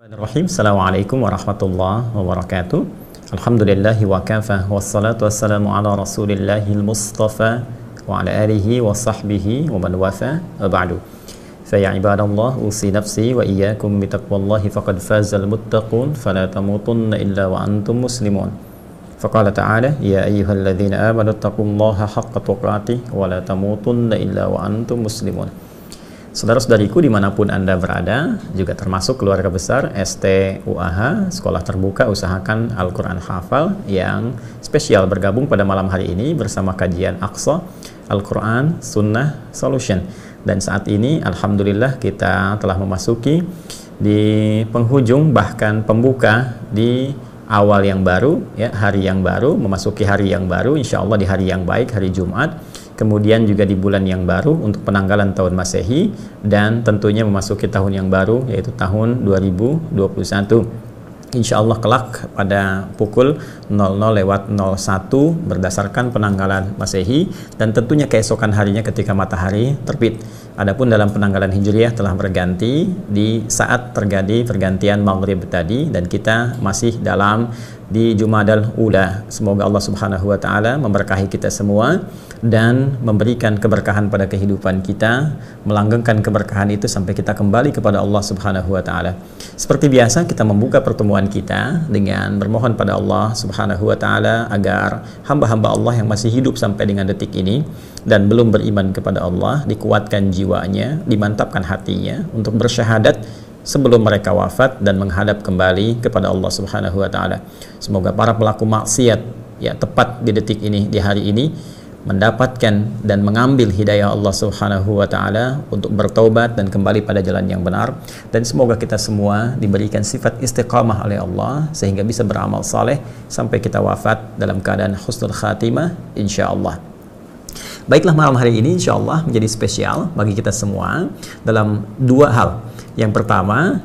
Bismillahirrahmanirrahim. Assalamualaikum warahmatullahi wabarakatuh. Alhamdulillahi wa kafa wassalatu wassalamu ala rasulillahil mustafa wa ala alihi wa sahbihi wa man wafa wa ba'du. Fa ya ibadallah usi nafsi wa iyyakum bitaqwallahi faqad fazal muttaqun fala tamutunna illa wa antum muslimun. Faqala ta'ala ya ayyuhalladzina amanu taqullaha haqqa tuqatih wa la tamutunna illa wa antum muslimun. Saudara-saudariku dimanapun Anda berada, juga termasuk keluarga besar STUAH, Sekolah Terbuka Usahakan Al-Quran Hafal, yang spesial bergabung pada malam hari ini bersama kajian Aqsa Al-Quran Sunnah Solution. Dan saat ini Alhamdulillah kita telah memasuki di penghujung bahkan pembuka di awal yang baru, ya, hari yang baru, memasuki hari yang baru, insya Allah di hari yang baik, hari Jumat. Kemudian juga di bulan yang baru untuk penanggalan tahun Masehi, dan tentunya memasuki tahun yang baru yaitu tahun 2021. Insya Allah kelak pada pukul 00.01 berdasarkan penanggalan Masehi, dan tentunya keesokan harinya ketika matahari terbit. Adapun dalam penanggalan Hijriah telah berganti di saat terjadi pergantian Maghrib tadi, dan kita masih dalam di Jumadal Ula. Semoga Allah Subhanahu wa taala memberkahi kita semua dan memberikan keberkahan pada kehidupan kita, melanggengkan keberkahan itu sampai kita kembali kepada Allah Subhanahu wa taala. Seperti biasa kita membuka pertemuan kita dengan bermohon pada Allah Subhanahu wa taala agar hamba-hamba Allah yang masih hidup sampai dengan detik ini dan belum beriman kepada Allah dikuatkan jiwanya, dimantapkan hatinya untuk bersyahadat sebelum mereka wafat dan menghadap kembali kepada Allah Subhanahu wa taala. Semoga para pelaku maksiat ya tepat di detik ini, di hari ini, mendapatkan dan mengambil hidayah Allah Subhanahu wa taala untuk bertaubat dan kembali pada jalan yang benar, dan semoga kita semua diberikan sifat istiqamah oleh Allah sehingga bisa beramal saleh sampai kita wafat dalam keadaan husnul khatimah insyaallah. Baiklah, malam hari ini insyaallah menjadi spesial bagi kita semua dalam dua hal. Yang pertama,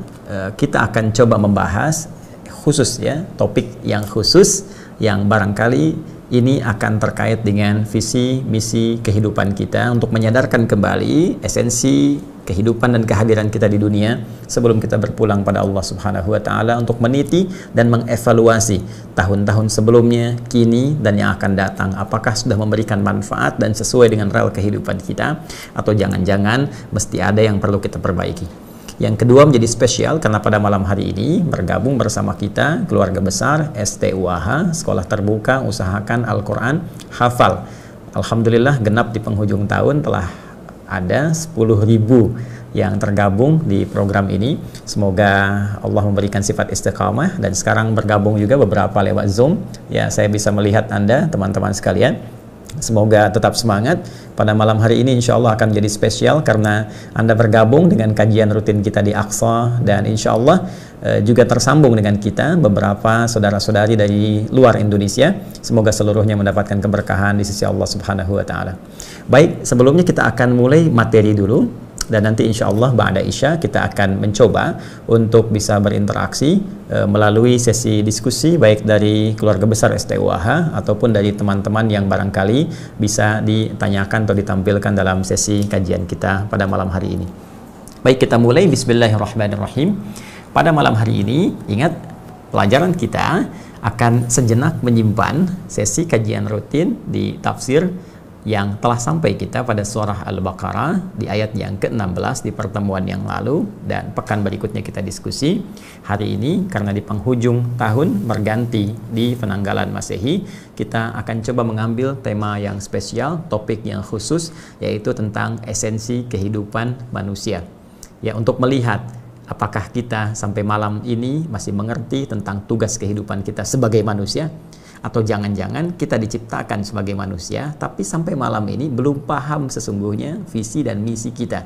kita akan coba membahas khusus, ya, topik yang khusus yang barangkali ini akan terkait dengan visi misi kehidupan kita untuk menyadarkan kembali esensi kehidupan dan kehadiran kita di dunia sebelum kita berpulang pada Allah Subhanahu wa taala, untuk meniti dan mengevaluasi tahun-tahun sebelumnya, kini, dan yang akan datang. Apakah sudah memberikan manfaat dan sesuai dengan rel kehidupan kita, atau jangan-jangan mesti ada yang perlu kita perbaiki. Yang kedua menjadi spesial karena pada malam hari ini bergabung bersama kita keluarga besar STUAH, Sekolah Terbuka Usahakan Al-Quran Hafal. Alhamdulillah genap di penghujung tahun telah ada 10.000 yang tergabung di program ini. Semoga Allah memberikan sifat istiqamah, dan sekarang bergabung juga beberapa lewat Zoom. Ya, saya bisa melihat Anda teman-teman sekalian. Semoga tetap semangat. Pada malam hari ini insya Allah akan menjadi spesial karena Anda bergabung dengan kajian rutin kita di Aqsa, dan insya Allah juga tersambung dengan kita beberapa saudara-saudari dari luar Indonesia. Semoga seluruhnya mendapatkan keberkahan di sisi Allah Subhanahu wa taala. Baik, sebelumnya kita akan mulai materi dulu, dan nanti insya Allah ba'da isya kita akan mencoba untuk bisa berinteraksi melalui sesi diskusi baik dari keluarga besar STUAH ataupun dari teman-teman yang barangkali bisa ditanyakan atau ditampilkan dalam sesi kajian kita pada malam hari ini. Baik, kita mulai. Bismillahirrahmanirrahim. Pada malam hari ini, ingat, pelajaran kita akan sejenak menyimpan sesi kajian rutin di tafsir yang telah sampai kita pada surah Al-Baqarah di ayat yang ke-16 di pertemuan yang lalu, dan pekan berikutnya kita diskusi. Hari ini karena di penghujung tahun berganti di penanggalan Masehi, kita akan coba mengambil tema yang spesial, topik yang khusus, yaitu tentang esensi kehidupan manusia. Ya, untuk melihat apakah kita sampai malam ini masih mengerti tentang tugas kehidupan kita sebagai manusia, atau jangan-jangan kita diciptakan sebagai manusia tapi sampai malam ini belum paham sesungguhnya visi dan misi kita.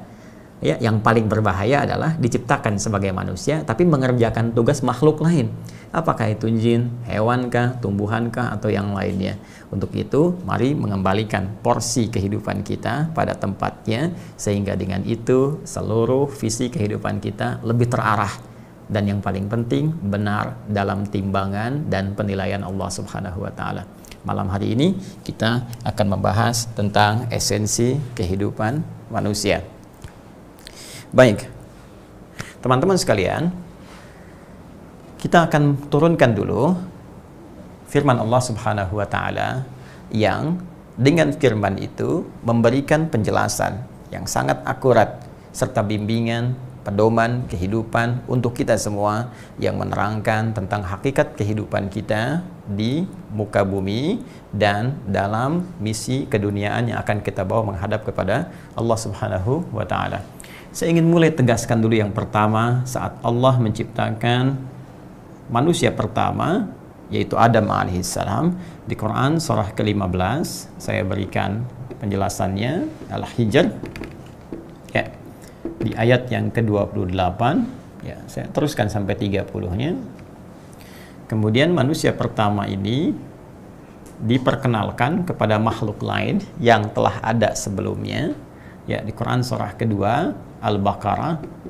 Ya, yang paling berbahaya adalah diciptakan sebagai manusia tapi mengerjakan tugas makhluk lain. Apakah itu jin, hewankah, tumbuhankah, atau yang lainnya. Untuk itu, mari mengembalikan porsi kehidupan kita pada tempatnya, sehingga dengan itu seluruh visi kehidupan kita lebih terarah, dan yang paling penting benar dalam timbangan dan penilaian Allah Subhanahu wa taala. Malam hari ini kita akan membahas tentang esensi kehidupan manusia. Baik, teman-teman sekalian, Kita akan turunkan dulu firman Allah Subhanahu wa taala yang dengan firman itu memberikan penjelasan yang sangat akurat serta bimbingan, pedoman kehidupan untuk kita semua yang menerangkan tentang hakikat kehidupan kita di muka bumi dan dalam misi keduniaan yang akan kita bawa menghadap kepada Allah Subhanahu wa taala. Saya ingin mulai tegaskan dulu yang pertama, saat Allah menciptakan manusia pertama, yaitu Adam alaihissalam, di Quran surah ke-15 saya berikan penjelasannya, Al-Hijr ya, di ayat yang ke-28 ya, saya teruskan sampai 30-nya. Kemudian manusia pertama ini diperkenalkan kepada makhluk lain yang telah ada sebelumnya ya, di Quran surah kedua Al-Baqarah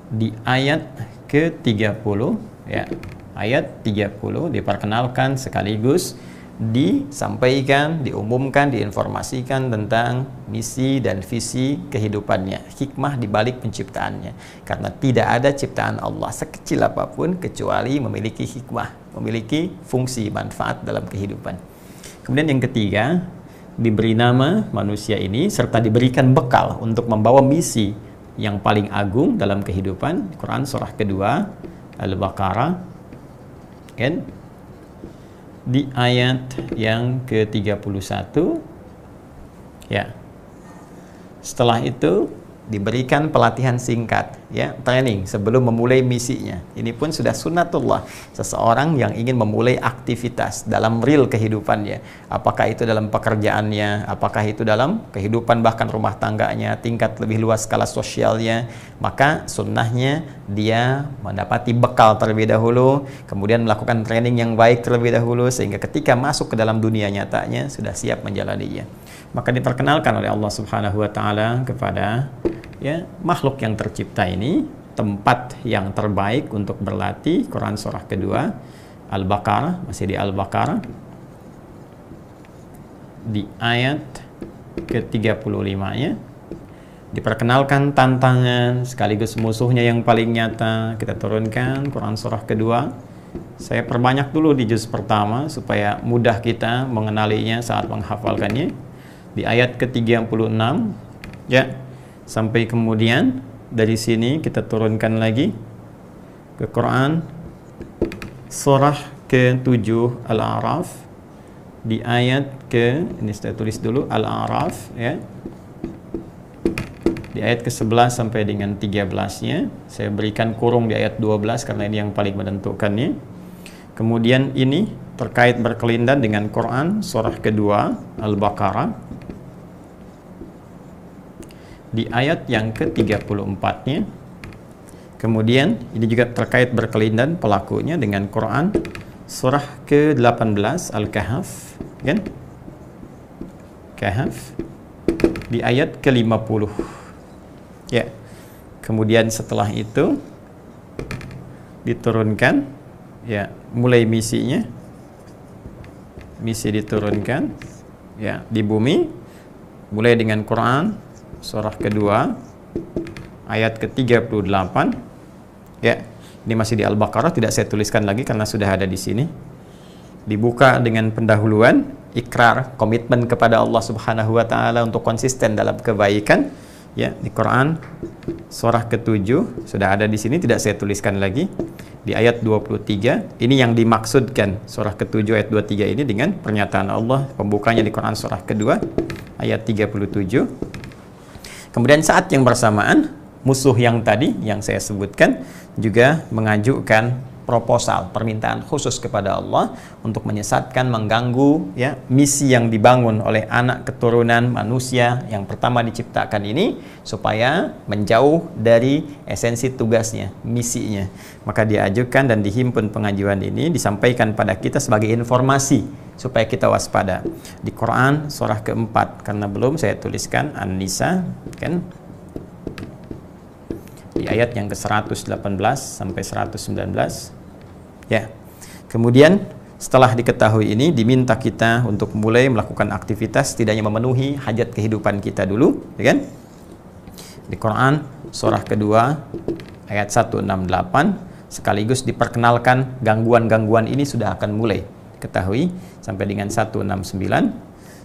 di ayat ke-30 ya, ayat 30 diperkenalkan sekaligus disampaikan, diumumkan, diinformasikan tentang misi dan visi kehidupannya, hikmah di balik penciptaannya. Karena tidak ada ciptaan Allah sekecil apapun kecuali memiliki hikmah, memiliki fungsi manfaat dalam kehidupan. Kemudian yang ketiga, diberi nama manusia ini serta diberikan bekal untuk membawa misi yang paling agung dalam kehidupan. Quran surah kedua Al-Baqarah kan, di ayat yang ke-31 ya. Setelah itu diberikan pelatihan singkat ya, training sebelum memulai misinya. Ini pun sudah sunnatullah seseorang yang ingin memulai aktivitas dalam real kehidupannya, apakah itu dalam pekerjaannya, apakah itu dalam kehidupan bahkan rumah tangganya, tingkat lebih luas skala sosialnya, maka sunnahnya dia mendapati bekal terlebih dahulu, kemudian melakukan training yang baik terlebih dahulu, sehingga ketika masuk ke dalam dunia nyatanya sudah siap menjalaninya. Maka diperkenalkan oleh Allah Subhanahu wa taala kepada ya makhluk yang tercipta ini tempat yang terbaik untuk berlatih. Quran surah kedua Al-Baqarah, masih di Al-Baqarah di ayat ke-35-nya diperkenalkan tantangan sekaligus musuhnya yang paling nyata. Kita turunkan Quran surah kedua. Saya perbanyak dulu di juz pertama supaya mudah kita mengenalinya saat menghafalkannya. Di ayat ke-36 ya, sampai kemudian dari sini kita turunkan lagi ke Quran surah ke-7 Al-A'raf di ayat ini saya tulis dulu Al-A'raf ya, di ayat ke-11 sampai dengan 13-nya. Saya berikan kurung di ayat 12 karena ini yang paling menentukannya. Kemudian ini terkait berkelindan dengan Quran surah kedua Al-Baqarah di ayat yang ke-34-nya. Kemudian ini juga terkait berkelindan pelakunya dengan Quran surah ke-18 Al-Kahf kan? Kahf di ayat ke-50 ya. Kemudian setelah itu diturunkan ya, mulai misinya, misi diturunkan ya di bumi mulai dengan Quran surah kedua ayat ke-38 ya. Ini masih di Al-Baqarah, tidak saya tuliskan lagi karena sudah ada di sini. Dibuka dengan pendahuluan ikrar, komitmen kepada Allah Subhanahu wa taala untuk konsisten dalam kebaikan ya. Di Quran surah ke-7 sudah ada di sini, tidak saya tuliskan lagi. Di ayat 23 ini yang dimaksudkan surah ke-7 ayat 23 ini dengan pernyataan Allah pembukanya di Quran surah kedua ayat 37. Kemudian saat yang bersamaan musuh yang tadi yang saya sebutkan juga mengajukan proposal, permintaan khusus kepada Allah untuk menyesatkan, mengganggu ya misi yang dibangun oleh anak keturunan manusia yang pertama diciptakan ini, supaya menjauh dari esensi tugasnya, misinya. Maka diajukan dan dihimpun pengajuan ini, disampaikan pada kita sebagai informasi supaya kita waspada. Di Quran surah keempat, karena belum saya tuliskan An-Nisa kan, di ayat yang ke-118 sampai 119 ya. Kemudian setelah diketahui ini, diminta kita untuk mulai melakukan aktivitas, tidak hanya memenuhi hajat kehidupan kita dulu ya kan. Di Quran surah kedua ayat 168 sekaligus diperkenalkan gangguan-gangguan ini sudah akan mulai ketahui sampai dengan 169.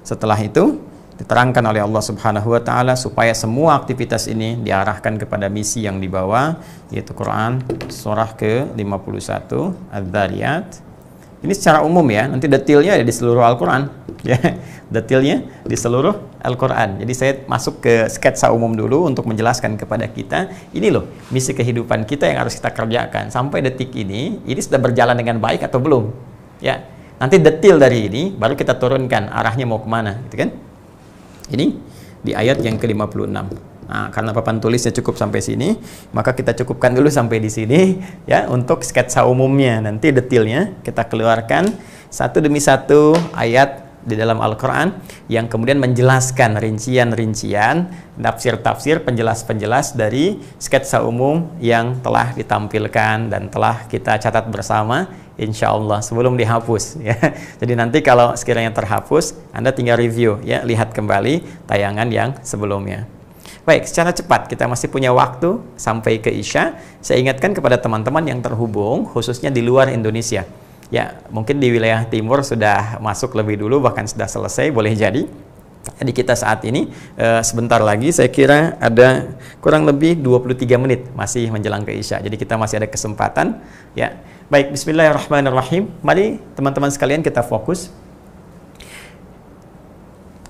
Setelah itu diterangkan oleh Allah Subhanahu wa taala supaya semua aktivitas ini diarahkan kepada misi yang dibawa, yaitu Quran surah ke-51 Adz-Dzariyat. Ini secara umum ya, nanti detailnya ada di seluruh Al-Quran ya, detailnya di seluruh Al-Quran. Jadi saya masuk ke sketsa umum dulu untuk menjelaskan kepada kita, ini loh misi kehidupan kita yang harus kita kerjakan sampai detik ini sudah berjalan dengan baik atau belum ya. Nanti detail dari ini baru kita turunkan arahnya mau kemana gitu kan. Ini di ayat yang ke-56. Nah, karena papan tulisnya cukup sampai sini, maka kita cukupkan dulu sampai di sini ya untuk sketsa umumnya. Nanti detailnya kita keluarkan satu demi satu ayat di dalam Al-Quran yang kemudian menjelaskan rincian-rincian, tafsir-tafsir, penjelas-penjelas dari sketsa umum yang telah ditampilkan dan telah kita catat bersama, insya Allah sebelum dihapus ya. Jadi nanti kalau sekiranya terhapus, Anda tinggal review ya, lihat kembali tayangan yang sebelumnya. Baik, secara cepat kita masih punya waktu sampai ke Isya. Saya ingatkan kepada teman-teman yang terhubung khususnya di luar Indonesia ya, mungkin di wilayah timur sudah masuk lebih dulu, bahkan sudah selesai, boleh jadi. Jadi kita saat ini sebentar lagi saya kira ada kurang lebih 23 menit masih menjelang ke Isya. Jadi kita masih ada kesempatan ya. Baik, bismillahirrahmanirrahim. Mari teman-teman sekalian kita fokus.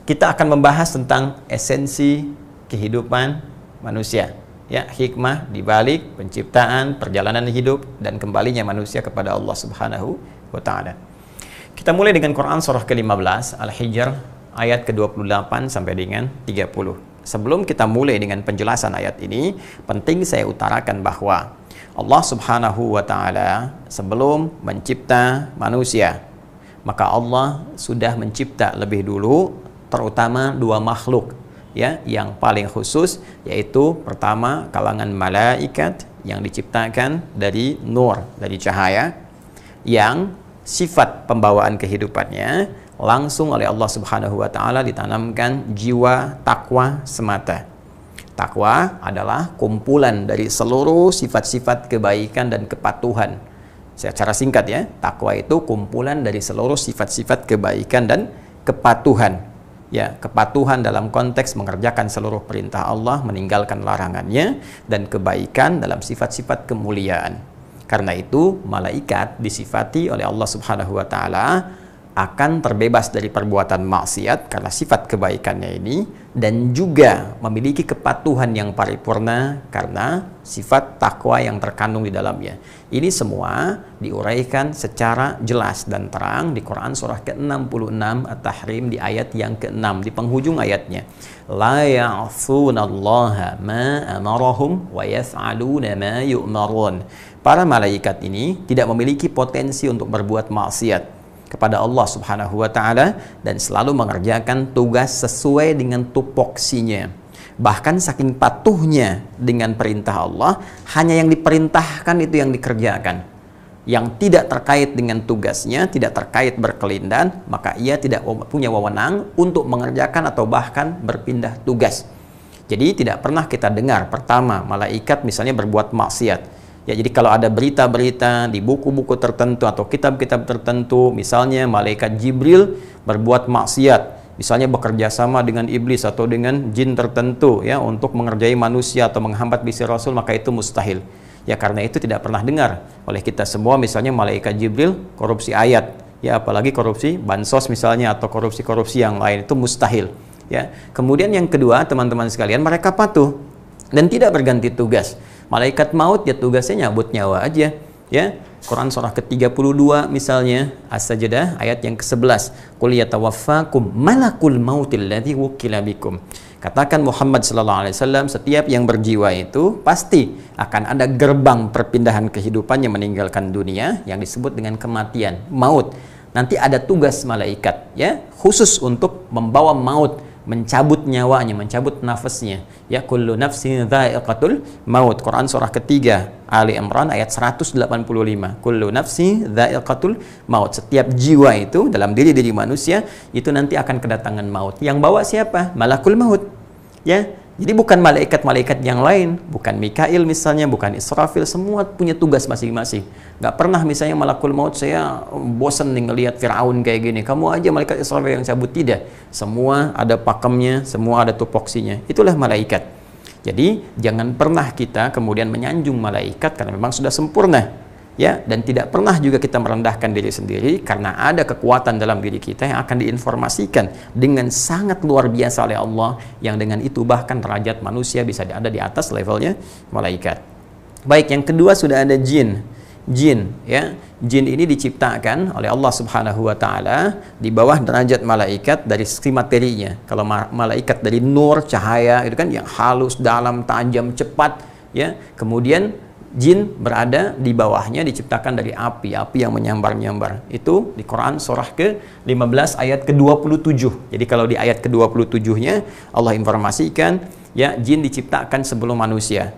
Kita akan membahas tentang esensi kehidupan manusia ya, hikmah di balik penciptaan, perjalanan hidup dan kembalinya manusia kepada Allah Subhanahu wa taala. Kita mulai dengan Quran surah ke-15 Al-Hijr ayat ke-28 sampai dengan 30. Sebelum kita mulai dengan penjelasan ayat ini, penting saya utarakan bahwa Allah Subhanahu wa taala sebelum mencipta manusia, maka Allah sudah mencipta lebih dulu terutama dua makhluk ya, yang paling khusus, yaitu pertama kalangan malaikat yang diciptakan dari nur, dari cahaya, yang sifat pembawaan kehidupannya langsung oleh Allah Subhanahu wa taala ditanamkan jiwa takwa semata. Takwa adalah kumpulan dari seluruh sifat-sifat kebaikan dan kepatuhan. Secara singkat ya, takwa itu kumpulan dari seluruh sifat-sifat kebaikan dan kepatuhan. Ya, kepatuhan dalam konteks mengerjakan seluruh perintah Allah, meninggalkan larangannya, dan kebaikan dalam sifat-sifat kemuliaan. Karena itu, malaikat disifati oleh Allah Subhanahu wa taala akan terbebas dari perbuatan maksiat karena sifat kebaikannya ini, dan juga memiliki kepatuhan yang paripurna karena sifat takwa yang terkandung di dalamnya. Ini semua diuraikan secara jelas dan terang di Quran surah ke-66 At-Tahrim di ayat yang ke-6 di penghujung ayatnya. La ya'sunallaha ma amarahum wa yaf'aluna ma yu'marun. Para malaikat ini tidak memiliki potensi untuk berbuat maksiat kepada Allah Subhanahu wa taala dan selalu mengerjakan tugas sesuai dengan tupoksinya. Bahkan saking patuhnya dengan perintah Allah, hanya yang diperintahkan itu yang dikerjakan. Yang tidak terkait dengan tugasnya, tidak terkait berkelindan, maka ia tidak punya wewenang untuk mengerjakan atau bahkan berpindah tugas. Jadi tidak pernah kita dengar pertama malaikat misalnya berbuat maksiat. Ya, jadi kalau ada berita-berita di buku-buku tertentu atau kitab-kitab tertentu, misalnya malaikat Jibril berbuat maksiat, misalnya bekerja sama dengan iblis atau dengan jin tertentu ya untuk mengerjai manusia atau menghambat misi Rasul, maka itu mustahil. Ya, karena itu tidak pernah dengar oleh kita semua misalnya malaikat Jibril korupsi ayat, ya apalagi korupsi bansos misalnya atau korupsi-korupsi yang lain, itu mustahil. Ya. Kemudian yang kedua, teman-teman sekalian, mereka patuh dan tidak berganti tugas. Malaikat maut ya tugasnya nyabut nyawa aja ya. Quran surah ke-32 misalnya As-Sajdah ayat yang ke-11, qul yatawaffakum malakul mautil ladzi wukila bikum. Katakan Muhammad sallallahu alaihi wasallam, setiap yang berjiwa itu pasti akan ada gerbang perpindahan kehidupannya meninggalkan dunia yang disebut dengan kematian, maut. Nanti ada tugas malaikat ya khusus untuk membawa maut, mencabut nyawanya, mencabut nafasnya. Ya, kullu nafsin dha'iqatul maut. Quran surah ketiga Ali Imran ayat 185. Kullu nafsin dha'iqatul maut. Setiap jiwa itu dalam diri manusia itu nanti akan kedatangan maut. Yang bawa siapa? Malakul maut. Ya, Jadi bukan malaikat-malaikat yang lain, bukan Mikail misalnya, bukan Israfil, semua punya tugas masing-masing. Nggak pernah misalnya malakul maut, saya bosan nih ngelihat Fir'aun kayak gini, kamu aja malaikat Israfil yang cabut. Tidak, semua ada pakemnya, semua ada tupoksinya. Itulah malaikat. Jadi jangan pernah kita kemudian menyanjung malaikat karena memang sudah sempurna. Ya, dan tidak pernah juga kita merendahkan diri sendiri karena ada kekuatan dalam diri kita yang akan diinformasikan dengan sangat luar biasa oleh Allah, yang dengan itu bahkan derajat manusia bisa ada di atas levelnya malaikat. Baik, yang kedua sudah ada jin. Jin, ya. Jin ini diciptakan oleh Allah Subhanahu wa taala di bawah derajat malaikat dari segi materinya. Kalau malaikat dari nur, cahaya, itu kan yang halus, dalam, tajam, cepat, ya. Kemudian jin berada di bawahnya, diciptakan dari api yang menyambar-nyambar. Itu di Quran surah ke-15 ayat ke-27. Jadi kalau di ayat ke-27-nya Allah informasikan, ya, jin diciptakan sebelum manusia.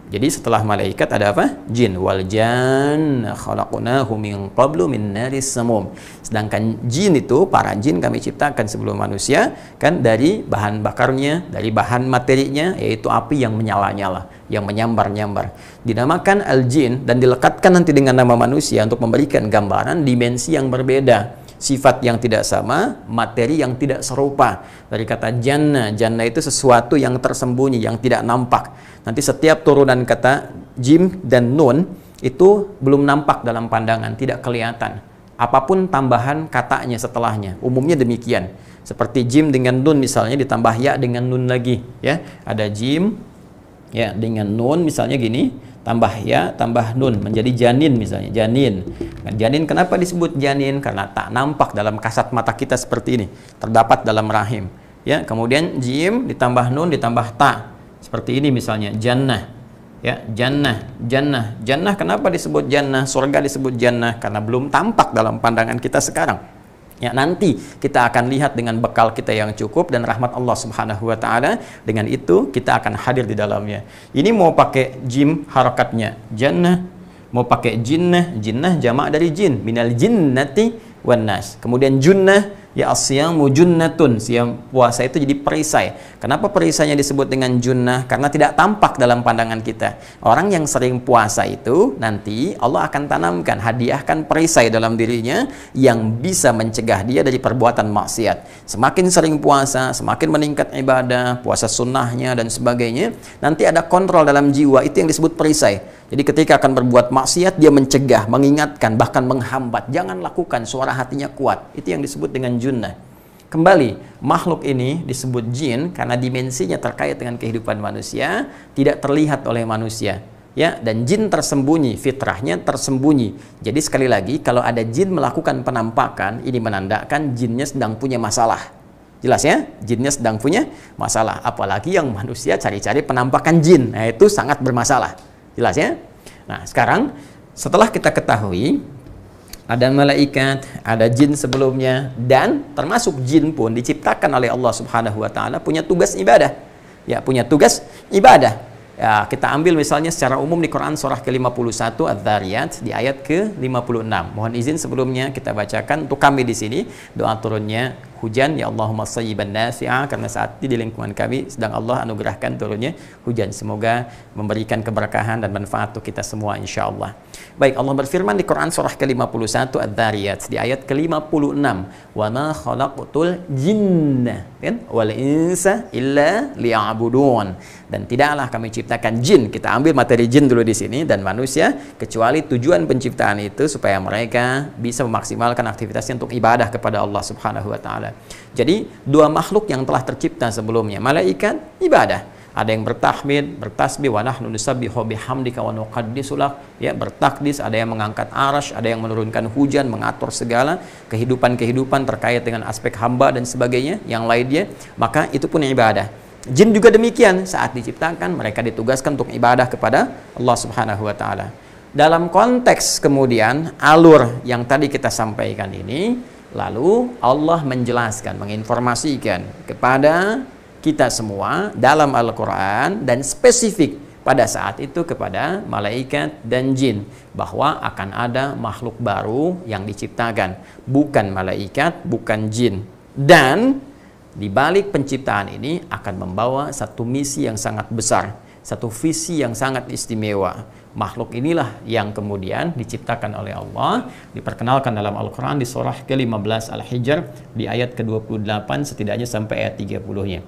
Jadi setelah malaikat ada apa? Jin. Wal janna khalaqnahu min qablu min naris samum. Sedangkan jin itu, para jin kami ciptakan sebelum manusia kan dari bahan bakarnya, dari bahan materinya, yaitu api yang menyala-nyala, yang menyambar-nyambar. Dinamakan al-jin dan dilekatkan nanti dengan nama manusia untuk memberikan gambaran dimensi yang berbeda, sifat yang tidak sama, materi yang tidak serupa. Dari kata jannah, jannah itu sesuatu yang tersembunyi, yang tidak nampak. Nanti setiap turunan kata jim dan nun itu belum nampak dalam pandangan, tidak kelihatan. Apapun tambahan katanya setelahnya, umumnya demikian. Seperti jim dengan nun misalnya ditambah ya dengan nun lagi, ya. Ada jim ya dengan nun misalnya gini, tambah ya, tambah nun menjadi janin misalnya, janin. Nah, janin kenapa disebut janin? Karena tak nampak dalam kasat mata kita seperti ini, terdapat dalam rahim. Ya, kemudian jim ditambah nun ditambah ta. Seperti ini misalnya, jannah. Ya, jannah, jannah. Jannah kenapa disebut jannah? Surga disebut jannah karena belum tampak dalam pandangan kita sekarang. Ya, nanti kita akan lihat dengan bekal kita yang cukup dan rahmat Allah Subhanahu wa taala, dengan itu kita akan hadir di dalamnya. Ini mau pakai jim harakatnya jannah, mau pakai jinnah, jinnah jamak dari jin, minal jinnati wan nas. Kemudian junnah, ya asyamu junnatun, siam puasa itu jadi perisai. Kenapa perisainya disebut dengan junnah? Karena tidak tampak dalam pandangan kita. Orang yang sering puasa itu nanti Allah akan tanamkan, hadiahkan perisai dalam dirinya yang bisa mencegah dia dari perbuatan maksiat. Semakin sering puasa, semakin meningkat ibadah, puasa sunnahnya dan sebagainya, nanti ada kontrol dalam jiwa, itu yang disebut perisai. Jadi ketika akan berbuat maksiat, dia mencegah, mengingatkan, bahkan menghambat, jangan lakukan, suara hatinya kuat. Itu yang disebut dengan junnah. Kembali, makhluk ini disebut jin karena dimensinya terkait dengan kehidupan manusia, tidak terlihat oleh manusia. Ya, dan jin tersembunyi, fitrahnya tersembunyi. Jadi sekali lagi, kalau ada jin melakukan penampakan, ini menandakan jinnya sedang punya masalah. Jelas ya, jinnya sedang punya masalah. Apalagi yang manusia cari-cari penampakan jin, nah itu sangat bermasalah. Jelas ya. Nah, sekarang setelah kita ketahui ada malaikat, ada jin sebelumnya, dan termasuk jin pun diciptakan oleh Allah Subhanahu wa taala punya tugas ibadah. Ya, punya tugas ibadah. Ya, kita ambil misalnya secara umum di Quran surah ke-51 Adz-Dzariyat di ayat ke-56. Mohon izin sebelumnya kita bacakan untuk kami di sini doa turunnya hujan, ya Allahumma sayyiban nafi'a, karena saat ini di lingkungan kami sedang Allah anugerahkan turunnya hujan. Semoga memberikan keberkahan dan manfaat untuk kita semua insyaallah. Baik, Allah berfirman di Quran surah ke-51 Adz-Dzariyat di ayat ke-56, "Wa ma khalaqtul jinna wal insa illa liya'budun." Dan tidaklah kami ciptakan jin, kita ambil materi jin dulu di sini, dan manusia, kecuali tujuan penciptaan itu supaya mereka bisa memaksimalkan aktivitasnya untuk ibadah kepada Allah Subhanahu wa taala. Jadi dua makhluk yang telah tercipta sebelumnya, malaikat ibadah, ada yang bertahmid, bertasbih, wa nahnu nusabbihu bihamdika wa nuqaddisu lak, ya, bertakdis, ada yang mengangkat arash, ada yang menurunkan hujan, mengatur segala kehidupan-kehidupan terkait dengan aspek hamba dan sebagainya yang lainnya, maka itu pun ibadah. Jin juga demikian, saat diciptakan mereka ditugaskan untuk ibadah kepada Allah Subhanahu wa taala. Dalam konteks kemudian alur yang tadi kita sampaikan ini, lalu Allah menjelaskan, menginformasikan kepada kita semua dalam Al-Quran dan spesifik pada saat itu kepada malaikat dan jin bahwa akan ada makhluk baru yang diciptakan, bukan malaikat, bukan jin. Dan di balik penciptaan ini akan membawa satu misi yang sangat besar, satu visi yang sangat istimewa. Makhluk inilah yang kemudian diciptakan oleh Allah, diperkenalkan dalam Al-Quran di surah ke-15 Al-Hijr di ayat ke-28 setidaknya sampai ayat 30-nya.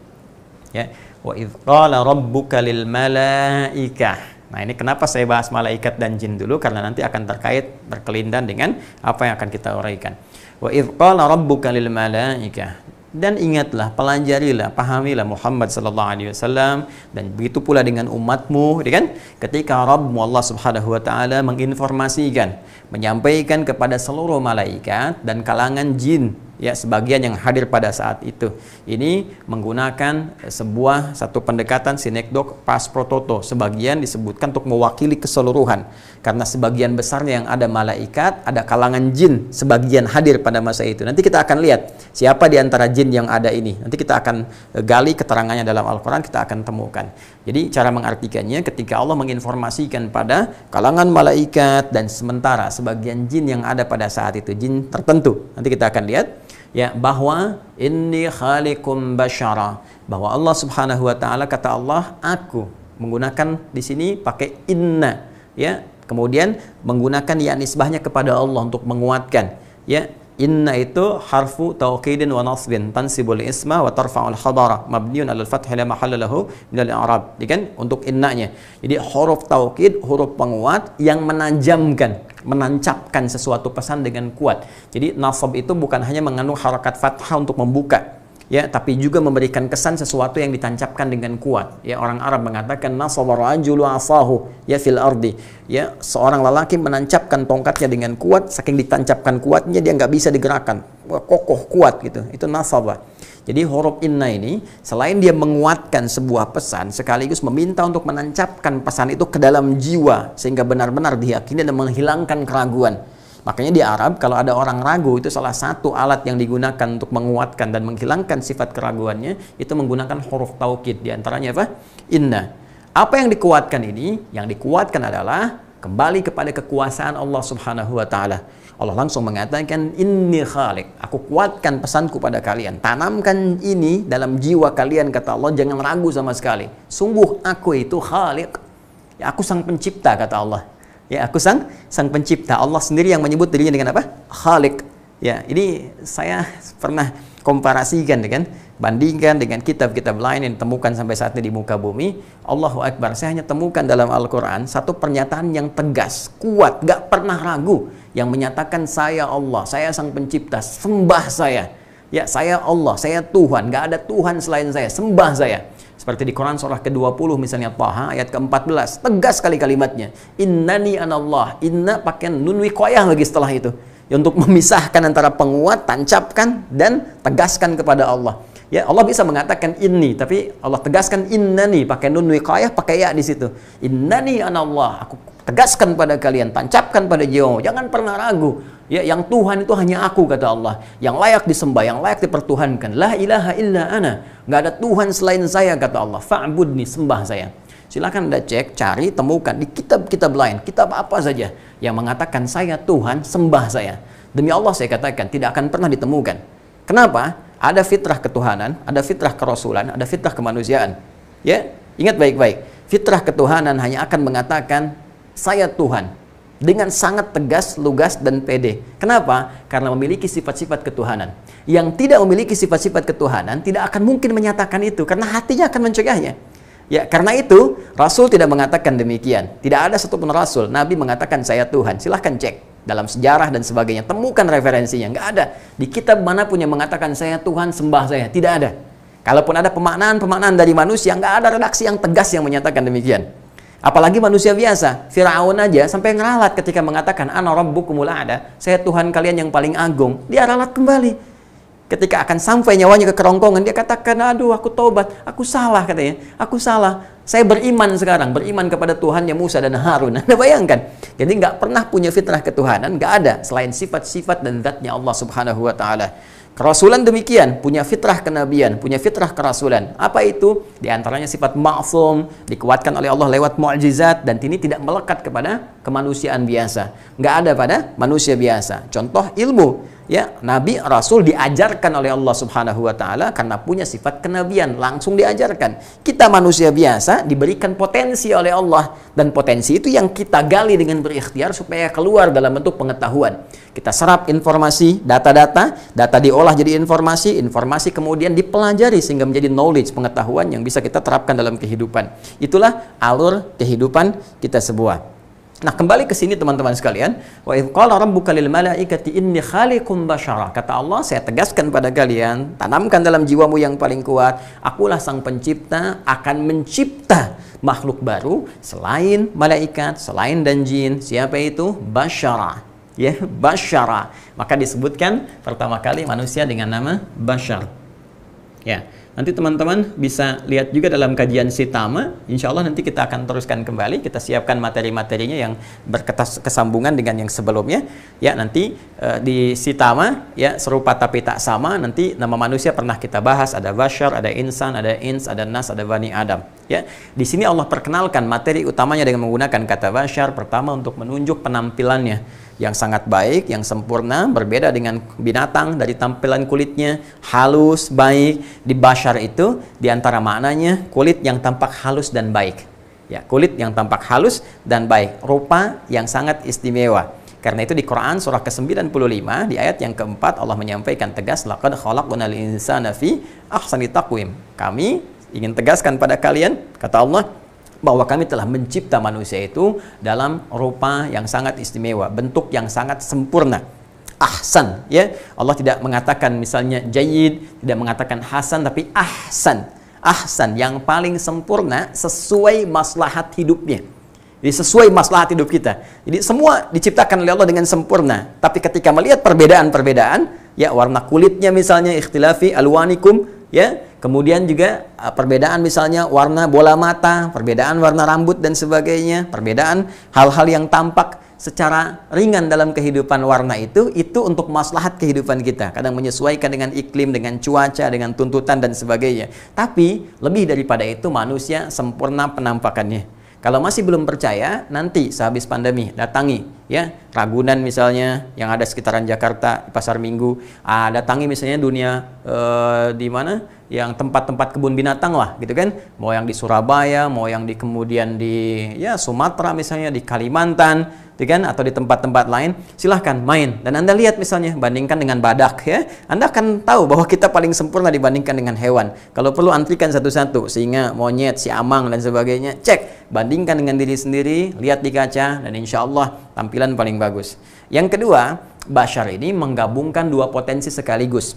Ya, wa idz qala rabbuka lil malaikah. Nah, ini kenapa saya bahas malaikat dan jin dulu, karena nanti akan terkait berkelindan dengan apa yang akan kita uraikan. Wa idz qala rabbuka lil malaikah. Dan ingatlah, pelajarilah, pahamilah Muhammad sallallahu alaihi wasallam, dan begitu pula dengan umatmu, kan? Ketika Rabbmu Allah Subhanahu wa taala menginformasikan, menyampaikan kepada seluruh malaikat dan kalangan jin, ya, sebagian yang hadir pada saat itu. Ini menggunakan satu pendekatan sinekdok pas prototo, sebagian disebutkan untuk mewakili keseluruhan, karena sebagian besarnya yang ada malaikat, ada kalangan jin sebagian hadir pada masa itu. Nanti kita akan lihat siapa di antara jin yang ada ini. Nanti kita akan gali keterangannya dalam Al-Quran, kita akan temukan. Jadi cara mengartikannya, ketika Allah menginformasikan pada kalangan malaikat dan sementara sebagian jin yang ada pada saat itu, jin tertentu, nanti kita akan lihat, ya, bahwa inni khaliqum basyara, bahwa Allah Subhanahu wa taala, kata Allah, aku menggunakan di sini pakai inna, ya, kemudian menggunakan ya nisbahnya kepada Allah untuk menguatkan, ya. Inna itu harfu tauqidin wa nasbin tansibul isma wa tarfa'ul khabara mabniun 'alal fathi la mahalla lahu min al-i'rab. Kan untuk innanya. Jadi huruf taukid, huruf penguat yang menajamkan, menancapkan sesuatu pesan dengan kuat. Jadi nasab itu bukan hanya mengandung harakat fathah untuk membuka, ya, tapi juga memberikan kesan sesuatu yang ditancapkan dengan kuat. Ya, orang Arab mengatakan nasaba rajulu asahu ya fil ardi. Ya, seorang lelaki menancapkan tongkatnya dengan kuat, saking ditancapkan kuatnya dia nggak bisa digerakkan. Wah, kokoh kuat gitu. Itu nasaba. Jadi huruf inna ini selain dia menguatkan sebuah pesan, sekaligus meminta untuk menancapkan pesan itu ke dalam jiwa sehingga benar-benar diyakini dan menghilangkan keraguan. Makanya di Arab kalau ada orang ragu, itu salah satu alat yang digunakan untuk menguatkan dan menghilangkan sifat keraguannya, itu menggunakan huruf taukid. Di antaranya apa? Inna. Apa yang dikuatkan ini? Yang dikuatkan adalah kembali kepada kekuasaan Allah Subhanahu wa taala. Allah langsung mengatakan, inni khaliq, aku kuatkan pesanku pada kalian. Tanamkan ini dalam jiwa kalian, kata Allah, jangan ragu sama sekali. Sungguh aku itu khaliq. Ya, aku sang pencipta, kata Allah. Ya, aku sang pencipta. Allah sendiri yang menyebut dirinya dengan apa? Khaliq. Ya, ini saya pernah komparasikan, kan? Bandingkan dengan kitab-kitab lain yang ditemukan sampai saat ini di muka bumi. Allahu Akbar, saya hanya temukan dalam Al-Quran satu pernyataan yang tegas, kuat, gak pernah ragu, yang menyatakan saya Allah, saya sang pencipta, sembah saya. Ya, saya Allah, saya Tuhan, gak ada Tuhan selain saya, sembah saya. Seperti di Quran surah ke-20 misalnya Taha ayat ke-14, tegas sekali kalimatnya. Innani anallah, inna pakai nun wiqayah lagi setelah itu. Ya, untuk memisahkan antara penguat, tancapkan, dan tegaskan kepada Allah. Ya, Allah bisa mengatakan inni, tapi Allah tegaskan innani, pakai nun wiqayah, pakai ya di situ. Innani anallah, aku tegaskan pada kalian, tancapkan pada jiwa, jangan pernah ragu. Ya, yang Tuhan itu hanya aku, kata Allah, yang layak disembah, yang layak dipertuhankan. La ilaha illa ana, nggak ada Tuhan selain saya, kata Allah. Fa'budni, sembah saya. Silakan Anda cek, cari, temukan di kitab-kitab lain, kitab apa saja yang mengatakan saya Tuhan, sembah saya. Demi Allah saya katakan, tidak akan pernah ditemukan. Kenapa? Ada fitrah ketuhanan, ada fitrah kerasulan, ada fitrah kemanusiaan. Ya, ingat baik-baik. Fitrah ketuhanan hanya akan mengatakan saya Tuhan dengan sangat tegas, lugas, dan pede. Kenapa? Karena memiliki sifat-sifat ketuhanan. Yang tidak memiliki sifat-sifat ketuhanan tidak akan mungkin menyatakan itu, karena hatinya akan mencegahnya. Ya, karena itu Rasul tidak mengatakan demikian. Tidak ada satupun Rasul, Nabi mengatakan saya Tuhan. Silahkan cek dalam sejarah dan sebagainya, temukan referensinya. Nggak ada di kitab manapun yang mengatakan saya Tuhan, sembah saya. Tidak ada. Kalaupun ada pemaknaan dari manusia, nggak ada redaksi yang tegas yang menyatakan demikian. Apalagi manusia biasa. Firaun aja sampai ngeralat ketika mengatakan ana rabbukumul a'la, saya Tuhan kalian yang paling agung. Dia ralat kembali. Ketika akan sampai nyawanya ke kerongkongan, dia katakan, aduh aku taubat, aku salah, katanya, aku salah. Saya beriman sekarang, beriman kepada Tuhannya Musa dan Harun. Anda bayangkan. Jadi nggak pernah punya fitrah ketuhanan, nggak ada selain sifat-sifat dan zatnya Allah Subhanahu wa taala. Kerasulan demikian, punya fitrah kenabian, punya fitrah kerasulan. Apa itu? Di antaranya sifat ma'sum, dikuatkan oleh Allah lewat mu'jizat, dan ini tidak melekat kepada kemanusiaan biasa. Nggak ada pada manusia biasa. Contoh ilmu. ya, nabi, rasul diajarkan oleh Allah Subhanahu wa taala karena punya sifat kenabian, langsung diajarkan. Kita manusia biasa diberikan potensi oleh Allah, dan potensi itu yang kita gali dengan berikhtiar supaya keluar dalam bentuk pengetahuan. Kita serap informasi, data-data, data diolah jadi informasi, informasi kemudian dipelajari sehingga menjadi knowledge, pengetahuan yang bisa kita terapkan dalam kehidupan. Itulah alur kehidupan kita semua. Nah, kembali ke sini teman-teman sekalian, wa idz qala rabbuka lil malaikati inni khaliqum basyara. Kata Allah, saya tegaskan pada kalian, tanamkan dalam jiwamu yang paling kuat, akulah sang pencipta, akan mencipta makhluk baru selain malaikat, selain dan jin. Siapa itu? Basyara. Ya, basyara. Maka disebutkan pertama kali manusia dengan nama Basyar. Ya. Nanti teman-teman bisa lihat juga dalam kajian Sitama. Insya Allah nanti kita akan teruskan kembali. Kita siapkan materi-materinya yang berkesambungan dengan yang sebelumnya. Ya, nanti di Sitama ya serupa tapi tak sama. Nanti nama manusia pernah kita bahas. Ada Bashar, ada Insan, ada Ins, ada Nas, ada Bani Adam. Ya, di sini Allah perkenalkan materi utamanya dengan menggunakan kata Bashar. Pertama untuk menunjuk penampilannya yang sangat baik, yang sempurna, berbeda dengan binatang dari tampilan kulitnya, halus, baik. Di Bashar itu, diantara maknanya kulit yang tampak halus dan baik. Ya, kulit yang tampak halus dan baik, rupa yang sangat istimewa. Karena itu di Quran surah ke-95 di ayat yang keempat Allah menyampaikan tegas, laqad khalaqnal insana fi ahsani taqwim. Kami ingin tegaskan pada kalian, kata Allah, bahwa kami telah mencipta manusia itu dalam rupa yang sangat istimewa, bentuk yang sangat sempurna. Ahsan, ya. Allah tidak mengatakan misalnya jayyid, tidak mengatakan hasan, tapi ahsan. Ahsan, yang paling sempurna sesuai maslahat hidupnya. Jadi sesuai maslahat hidup kita. Jadi semua diciptakan oleh Allah dengan sempurna. Tapi ketika melihat perbedaan-perbedaan, ya, warna kulitnya misalnya ikhtilafi alwanikum, ya. Kemudian juga perbedaan misalnya warna bola mata, perbedaan warna rambut dan sebagainya, perbedaan hal-hal yang tampak secara ringan dalam kehidupan warna itu untuk maslahat kehidupan kita. Kadang menyesuaikan dengan iklim, dengan cuaca, dengan tuntutan dan sebagainya. Tapi lebih daripada itu manusia sempurna penampakannya. Kalau masih belum percaya, nanti sehabis pandemi datangi ya Ragunan misalnya yang ada sekitaran Jakarta, Pasar Minggu, datangi misalnya dunia di mana yang tempat-tempat kebun binatang lah gitu kan, mau yang di Surabaya, mau yang di kemudian di ya Sumatera misalnya, di Kalimantan, gitu kan, atau di tempat-tempat lain, silahkan main dan Anda lihat misalnya bandingkan dengan badak ya, Anda akan tahu bahwa kita paling sempurna dibandingkan dengan hewan. Kalau perlu antrikan satu-satu, singa, monyet, si amang dan sebagainya, cek, bandingkan dengan diri sendiri, lihat di kaca dan insya Allah tampilan paling bagus. Yang kedua, Bashar ini menggabungkan dua potensi sekaligus.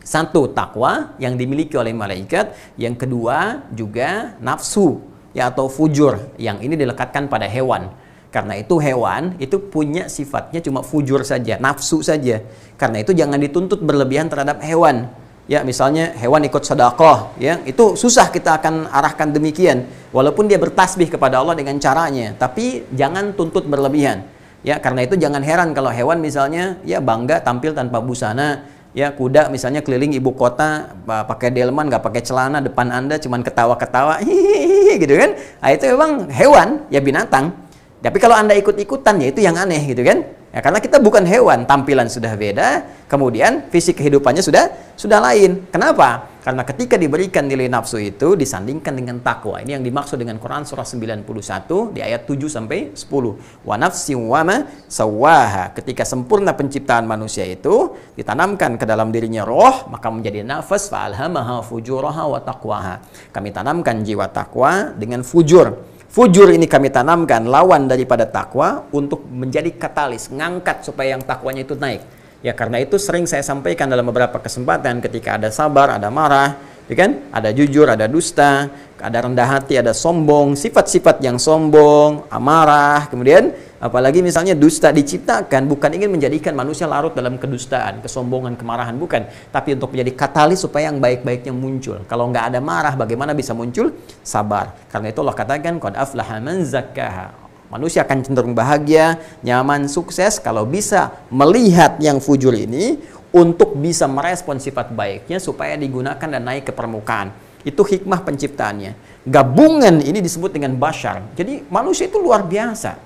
Satu, takwa yang dimiliki oleh malaikat. Yang kedua, juga nafsu ya, atau fujur yang ini dilekatkan pada hewan. Karena itu hewan itu punya sifatnya cuma fujur saja, nafsu saja. Karena itu jangan dituntut berlebihan terhadap hewan. Ya, misalnya hewan ikut sedekah, ya, itu susah kita akan arahkan demikian. Walaupun dia bertasbih kepada Allah dengan caranya, tapi jangan tuntut berlebihan. Ya, karena itu jangan heran kalau hewan misalnya ya bangga tampil tanpa busana. Ya, kuda misalnya keliling ibu kota pakai delman, nggak pakai celana, depan Anda cuman ketawa-ketawa, hihihi gitu kan. Nah, itu memang hewan, ya binatang. Tapi kalau Anda ikut-ikutan, ya itu yang aneh gitu kan. Ya, karena kita bukan hewan, tampilan sudah beda, kemudian fisik kehidupannya sudah lain. Kenapa? Karena ketika diberikan nilai nafsu itu disandingkan dengan takwa. Ini yang dimaksud dengan Quran surah 91 di ayat 7 sampai 10. Wa nafsin wa ma sawwaha. Ketika sempurna penciptaan manusia itu ditanamkan ke dalam dirinya roh, maka menjadi nafas, fa alhamaha fujuraha wa taqwaha. Kami tanamkan jiwa takwa dengan fujur. Fujur ini kami tanamkan lawan daripada takwa untuk menjadi katalis, ngangkat supaya yang takwanya itu naik. Ya, karena itu sering saya sampaikan dalam beberapa kesempatan ketika ada sabar, ada marah, ya kan? Ada jujur, ada dusta, ada rendah hati, ada sombong, sifat-sifat yang sombong, amarah, kemudian apalagi misalnya dusta diciptakan bukan ingin menjadikan manusia larut dalam kedustaan, kesombongan, kemarahan, bukan, tapi untuk menjadi katalis supaya yang baik-baiknya muncul. Kalau nggak ada marah, bagaimana bisa muncul? Sabar. Karena itu Allah katakan qad aflaha man zakkaha. Manusia akan cenderung bahagia, nyaman, sukses kalau bisa melihat yang fujur ini untuk bisa merespon sifat baiknya supaya digunakan dan naik ke permukaan. Itu hikmah penciptaannya. Gabungan ini disebut dengan Bashar. Jadi manusia itu luar biasa.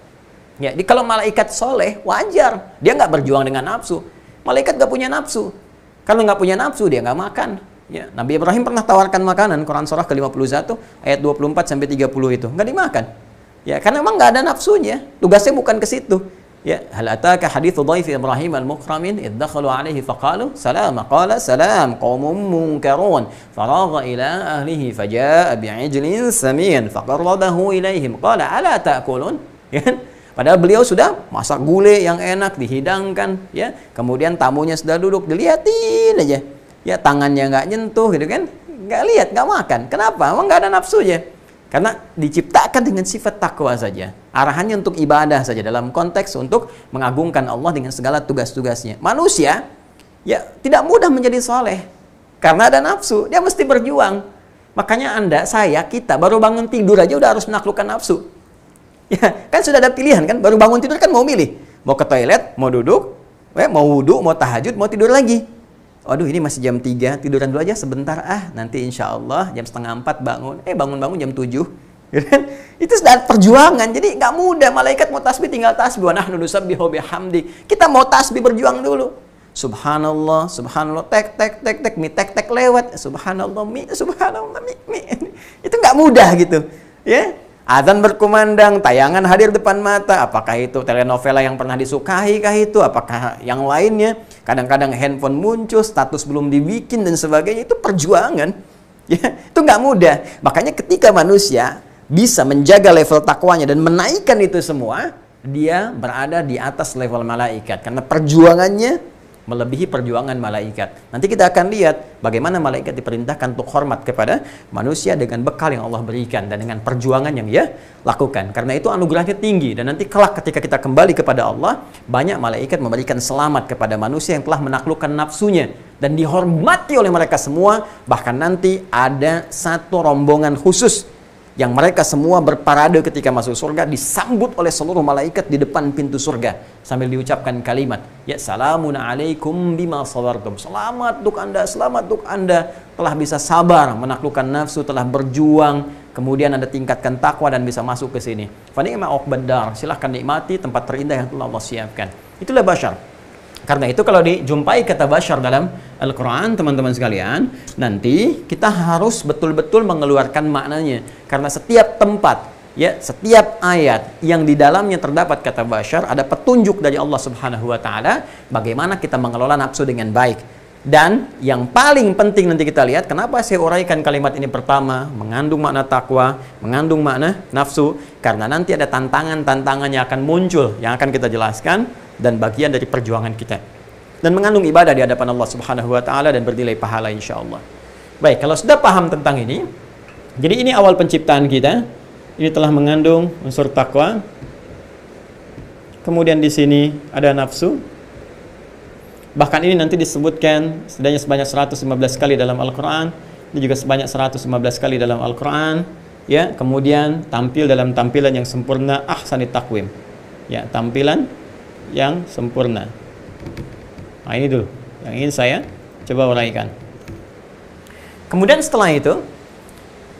Ya, kalau malaikat soleh wajar, dia nggak berjuang dengan nafsu. Malaikat nggak punya nafsu. Kalau nggak punya nafsu, dia nggak makan. Ya, Nabi Ibrahim pernah tawarkan makanan, Quran surah ke-51 ayat 24 sampai 30 itu, nggak dimakan. Ya, karena memang nggak ada nafsunya. Tugasnya bukan ke situ. Ya, hal ataka haditsu dhaifi Ibrahim al-mukramin idh dakhalu alaihi faqalu salama qala salam qaumun munkarun faragha ila ahlihi fajaa bi'ijlin samin faqarrabahu ilaihim qala ala ta'kulun. Ya, padahal beliau sudah masak gulai yang enak dihidangkan, ya. Kemudian tamunya sudah duduk, dilihatin aja. Ya, tangannya nggak nyentuh gitu kan. Nggak lihat, nggak makan. Kenapa? Emang nggak ada nafsunya. Karena diciptakan dengan sifat takwa saja. Arahannya untuk ibadah saja, dalam konteks untuk mengagungkan Allah dengan segala tugas-tugasnya. Manusia, ya, tidak mudah menjadi soleh. Karena ada nafsu, dia mesti berjuang. Makanya Anda, saya, kita baru bangun tidur aja udah harus menaklukkan nafsu. Ya, kan sudah ada pilihan kan, baru bangun tidur kan mau milih. Mau ke toilet, mau duduk, mau wudhu, mau tahajud, mau tidur lagi. Aduh, ini masih jam 3, tiduran dulu aja sebentar, nanti insya Allah jam setengah 4 bangun. Bangun-bangun jam 7. Itu sudah perjuangan, jadi nggak mudah. Malaikat mau tasbih tinggal tasbih. Wa nahnu nusabbihu bihamdi. Kita mau tasbih berjuang dulu. Subhanallah, subhanallah, tek, mi, tek, lewat. Subhanallah, mi, subhanallah, mi. Itu nggak mudah gitu. Ya, azan berkumandang, tayangan hadir depan mata. Apakah itu telenovela yang pernah disukai kah itu? Apakah yang lainnya? Kadang-kadang handphone muncul, status belum dibikin dan sebagainya. Itu perjuangan. Ya, itu nggak mudah. Makanya ketika manusia bisa menjaga level takwanya dan menaikkan itu semua, dia berada di atas level malaikat. Karena perjuangannya melebihi perjuangan malaikat. Nanti kita akan lihat bagaimana malaikat diperintahkan untuk hormat kepada manusia dengan bekal yang Allah berikan dan dengan perjuangan yang dia lakukan. Karena itu anugerahnya tinggi, dan nanti kelak ketika kita kembali kepada Allah, banyak malaikat memberikan selamat kepada manusia yang telah menaklukkan nafsunya dan dihormati oleh mereka semua. Bahkan nanti ada satu rombongan khusus yang mereka semua berparade ketika masuk surga, disambut oleh seluruh malaikat di depan pintu surga sambil diucapkan kalimat, ya salamun alaikum bima sabartum. Selamat untuk anda telah bisa sabar menaklukkan nafsu, telah berjuang, kemudian anda tingkatkan takwa dan bisa masuk ke sini. Fa ni'ma uqbad dar, silahkan nikmati tempat terindah yang telah Allah siapkan. Itulah basyar. Karena itu kalau dijumpai kata basyar dalam Al-Quran, teman-teman sekalian, nanti kita harus betul-betul mengeluarkan maknanya. Karena setiap tempat, ya, setiap ayat yang di dalamnya terdapat kata basyar, ada petunjuk dari Allah Subhanahu wa Ta'ala bagaimana kita mengelola nafsu dengan baik. Dan yang paling penting nanti kita lihat, kenapa saya uraikan kalimat ini pertama, mengandung makna takwa, mengandung makna nafsu, karena nanti ada tantangan-tantangan yang akan muncul, yang akan kita jelaskan, dan bagian dari perjuangan kita. Dan mengandung ibadah di hadapan Allah Subhanahu wa Ta'ala dan bernilai pahala insya Allah. Baik, kalau sudah paham tentang ini, jadi ini awal penciptaan kita. Ini telah mengandung unsur takwa. Kemudian di sini ada nafsu. Bahkan ini nanti disebutkan setidaknya sebanyak 115 kali dalam Al-Quran. Ini juga sebanyak 115 kali dalam Al-Quran. Ya, kemudian tampil dalam tampilan yang sempurna, ahsanit taqwim. Ya, tampilan yang sempurna. Nah, ini dulu yang ingin saya coba uraikan. Kemudian setelah itu,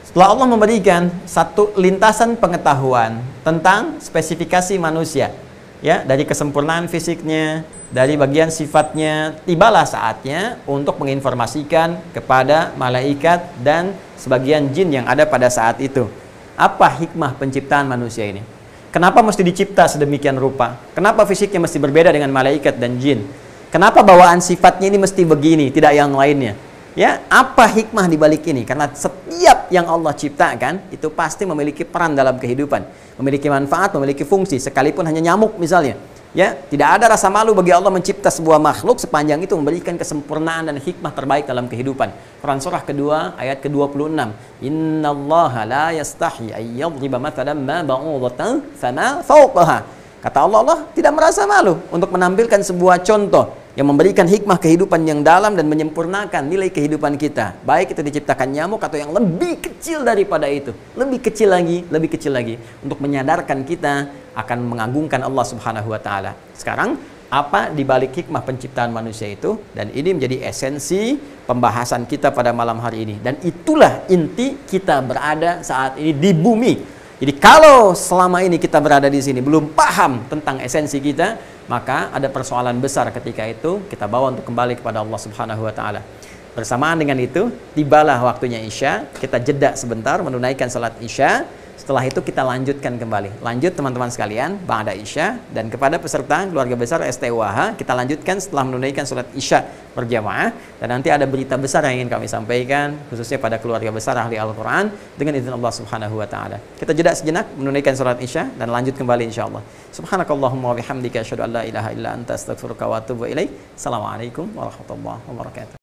setelah Allah memberikan satu lintasan pengetahuan tentang spesifikasi manusia, ya, dari kesempurnaan fisiknya, dari bagian sifatnya, tibalah saatnya untuk menginformasikan kepada malaikat dan sebagian jin yang ada pada saat itu. Apa hikmah penciptaan manusia ini? Kenapa mesti dicipta sedemikian rupa? Kenapa fisiknya mesti berbeda dengan malaikat dan jin? Kenapa bawaan sifatnya ini mesti begini, tidak yang lainnya? Ya, apa hikmah di balik ini? Karena setiap yang Allah ciptakan itu pasti memiliki peran dalam kehidupan, memiliki manfaat, memiliki fungsi, sekalipun hanya nyamuk misalnya. Ya, tidak ada rasa malu bagi Allah mencipta sebuah makhluk sepanjang itu memberikan kesempurnaan dan hikmah terbaik dalam kehidupan. Quran surah kedua ayat ke-26. Innallaha la yastahi ay yadhriba mathalan ma ba'udatan fama fawqaha. Kata Allah tidak merasa malu untuk menampilkan sebuah contoh yang memberikan hikmah kehidupan yang dalam dan menyempurnakan nilai kehidupan kita. Baik itu diciptakan nyamuk atau yang lebih kecil daripada itu. Lebih kecil lagi untuk menyadarkan kita akan mengagungkan Allah Subhanahu wa Ta'ala. Sekarang, apa dibalik hikmah penciptaan manusia itu? Dan ini menjadi esensi pembahasan kita pada malam hari ini. Dan itulah inti kita berada saat ini di bumi. Jadi kalau selama ini kita berada di sini belum paham tentang esensi kita, maka ada persoalan besar ketika itu kita bawa untuk kembali kepada Allah Subhanahu wa taala. Bersamaan dengan itu, tibalah waktunya Isya, kita jeda sebentar menunaikan salat Isya. Setelah itu kita lanjutkan kembali. Lanjut teman-teman sekalian, ba'da Isya, dan kepada peserta keluarga besar STUAH, kita lanjutkan setelah menunaikan salat Isya berjamaah. Dan nanti ada berita besar yang ingin kami sampaikan, khususnya pada keluarga besar ahli Al-Quran, dengan izin Allah Subhanahu wa taala. Kita jeda sejenak menunaikan salat Isya dan lanjut kembali insyaallah. Subhanakallahumma wa bihamdika asyhadu an la ilaha illa anta astaghfiruka wa atubu ilaik. Assalamualaikum warahmatullahi wabarakatuh.